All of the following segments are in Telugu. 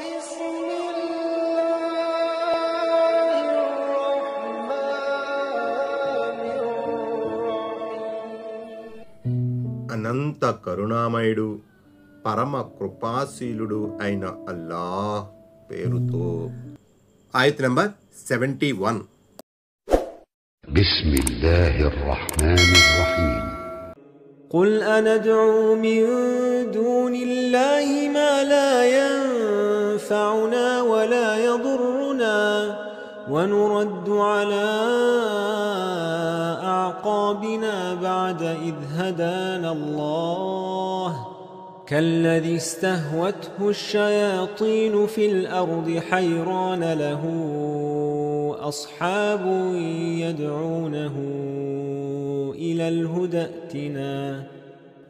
بسم الله الرحمن الرحيم. అనంత కరుణామయుడు పరమ కృపాశీలుడు అయిన అల్లాహ్ పేరుతో. ఆయత్ నంబర్ 71. بسم الله الرحمن الرحيم. قل أندعو من دون الله ما لا ينفعنا ولا يضرنا ونرد على أعقابنا بعد إذ هدانا الله كالذي استهوته الشياطين في الأرض حيران له أصحاب يدعونه إلى الهدى ائتنا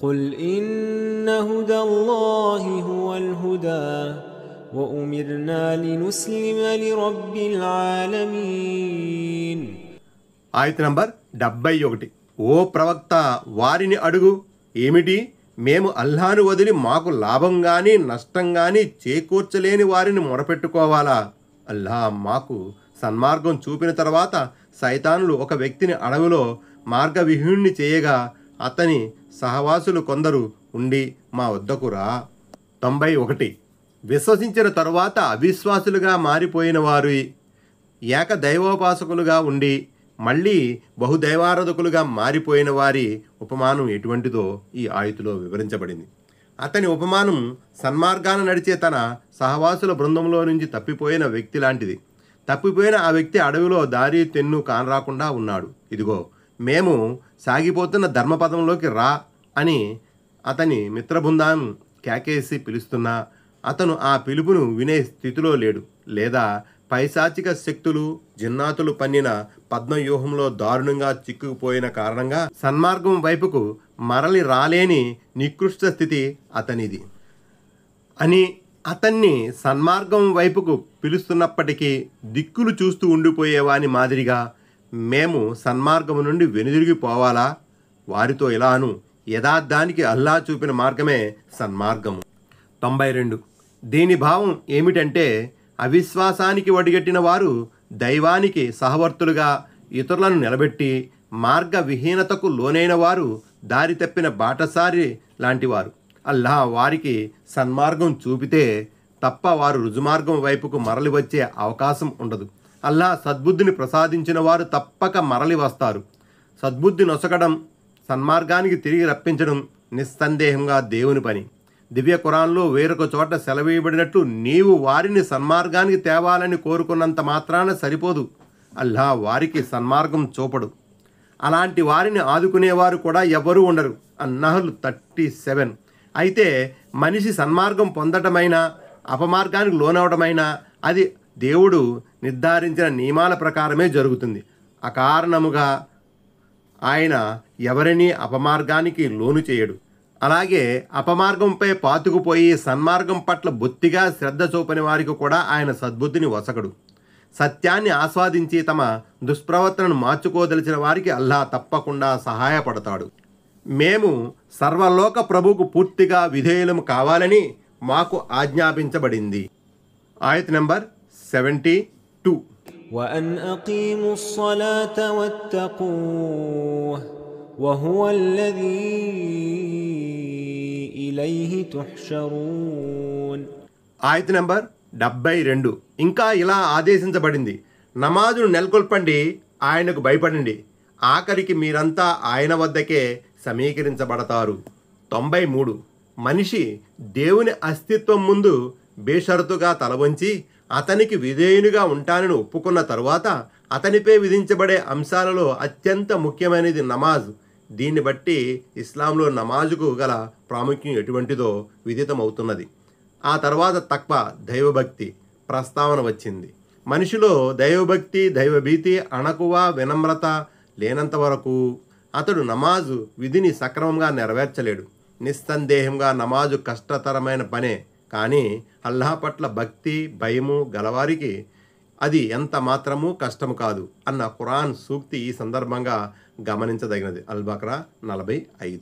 قل إن هدى الله هو الهدى وأمرنا لنسلم لرب العالمين. ఆయత్ నంబర్ 71. ఓ ప్రవక్త, వారిని అడుగు, ఏమిటి మేము అల్లాహను వదిలి మాకు లాభం గాని నష్టం గాని చేకూర్చలేని వారిని మొరపెట్టుకోవాలా? అల్లాహ్ మాకు సన్మార్గం చూపిన తర్వాత సైతానులు ఒక వ్యక్తిని అడవిలో మార్గవిహీనుణ్ణి చేయగా అతని సహవాసులు కొందరు ఉండి మా వద్దకు రా. 91. విశ్వసించిన తరువాత అవిశ్వాసులుగా మారిపోయిన వారు ఏక దైవోపాసకులుగా ఉండి మళ్ళీ బహుదైవారాధకులుగా మారిపోయిన వారి ఉపమానం ఎటువంటిదో ఈ ఆయతులో వివరించబడింది. అతని ఉపమానం సన్మార్గాన నడిచే తన సహవాసుల బృందంలో నుంచి తప్పిపోయిన వ్యక్తి లాంటిది. తప్పిపోయిన ఆ వ్యక్తి అడవిలో దారి తెన్ను కానరాకుండా ఉన్నాడు. ఇదిగో మేము సాగిపోతున్న ధర్మపదంలోకి రా అని అతని మిత్రబృందాన్ని కేకేసి పిలుస్తున్నా అతను ఆ పిలుపును వినే స్థితిలో లేడు. లేదా పైశాచిక శక్తులు జిన్నాతులు పన్నిన పద్మవ్యూహంలో దారుణంగా చిక్కుకుపోయిన కారణంగా సన్మార్గం వైపుకు మరలి రాలేని నికృష్ట స్థితి అతనిది అని అతన్ని సన్మార్గం వైపుకు పిలుస్తున్నప్పటికీ దిక్కులు చూస్తూ ఉండిపోయేవాని మాదిరిగా మేము సన్మార్గం నుండి వెనుదిరిగిపోవాలా? వారితో ఇలాను, యథార్థానికి అల్లా చూపిన మార్గమే సన్మార్గము. 92. దీని భావం ఏమిటంటే అవిశ్వాసానికి వడిగట్టిన వారు దైవానికి సహవర్తులుగా ఇతరులను నిలబెట్టి మార్గ విహీనతకు లోనైన వారు దారి తప్పిన బాటసారి లాంటివారు. అల్లాహ్ వారికి సన్మార్గం చూపితే తప్ప వారు రుజుమార్గం వైపుకు మరలి వచ్చే అవకాశం ఉండదు. అల్లాహ్ సద్బుద్ధిని ప్రసాదించిన వారు తప్పక మరలి వస్తారు. సద్బుద్ధి నొసగడం, సన్మార్గానికి తిరిగి రప్పించడం నిస్సందేహంగా దేవుని పని. దివ్య ఖురాన్లో వేరొక చోట సెలవీయబడినట్లు నీవు వారిని సన్మార్గానికి తేవాలని కోరుకున్నంత మాత్రాన సరిపోదు. అల్లాహ్ వారికి సన్మార్గం చూపడు. అలాంటి వారిని ఆదుకునేవారు కూడా ఎవ్వరూ ఉండరు. అన్నహలు 37. అయితే మనిషి సన్మార్గం పొందటమైనా అపమార్గానికి లోనవడమైనా అది దేవుడు నిర్ధారించిన నియమాల ప్రకారమే జరుగుతుంది. అకారణముగా ఆయన ఎవరినీ అపమార్గానికి లోను చేయడు. అలాగే అపమార్గంపై పాతుకుపోయి సన్మార్గం పట్ల బొత్తిగా శ్రద్ధ చూపని వారికి కూడా ఆయన సద్బుద్ధిని వసగడు. సత్యాన్ని ఆస్వాదించి తమ దుష్ప్రవర్తనను మార్చుకోదలిచిన వారికి అల్లాహ్ తప్పకుండా సహాయపడతాడు. మేము సర్వలోక ప్రభువుకు పూర్తిగా విధేయులము కావాలని మాకు ఆజ్ఞాపించబడింది. ఆయత్ నంబర్ 72. وأن أقيموا الصلاة واتقوه وهو الذي إليه تحشرون. ఆయత్ నంబర్ 72. ఇంకా ఇలా ఆదేశించబడింది, నమాజును నెలకొల్పండి, ఆయనకు భయపడండి, ఆఖరికి మీరంతా ఆయన వద్దకే సమీకరించబడతారు. 93. మనిషి దేవుని అస్తిత్వం ముందు బేషరతుగా తలవంచి అతనికి విధేయునిగా ఉంటానని ఒప్పుకున్న తరువాత అతనిపై విధించబడే అంశాలలో అత్యంత ముఖ్యమైనది నమాజ్. దీన్ని బట్టి ఇస్లాంలో నమాజుకు గల ప్రాముఖ్యం ఎటువంటిదో విదితమవుతున్నది. ఆ తర్వాత తక్వా, దైవభక్తి ప్రస్తావన వచ్చింది. మనిషిలో దైవభక్తి, దైవభీతి, అణకువ, వినమ్రత లేనంత వరకు అతడు నమాజు విధిని సక్రమంగా నెరవేర్చలేడు. నిస్సందేహంగా నమాజు కష్టతరమైన పనే, కానీ అల్లాహ్ పట్ల భక్తి, భయము గలవారికి అది ఎంత మాత్రమూ కష్టము కాదు అన్న ఖురాన్ సూక్తి ఈ సందర్భంగా గమనించదగినది. అల్ బక్రా 45.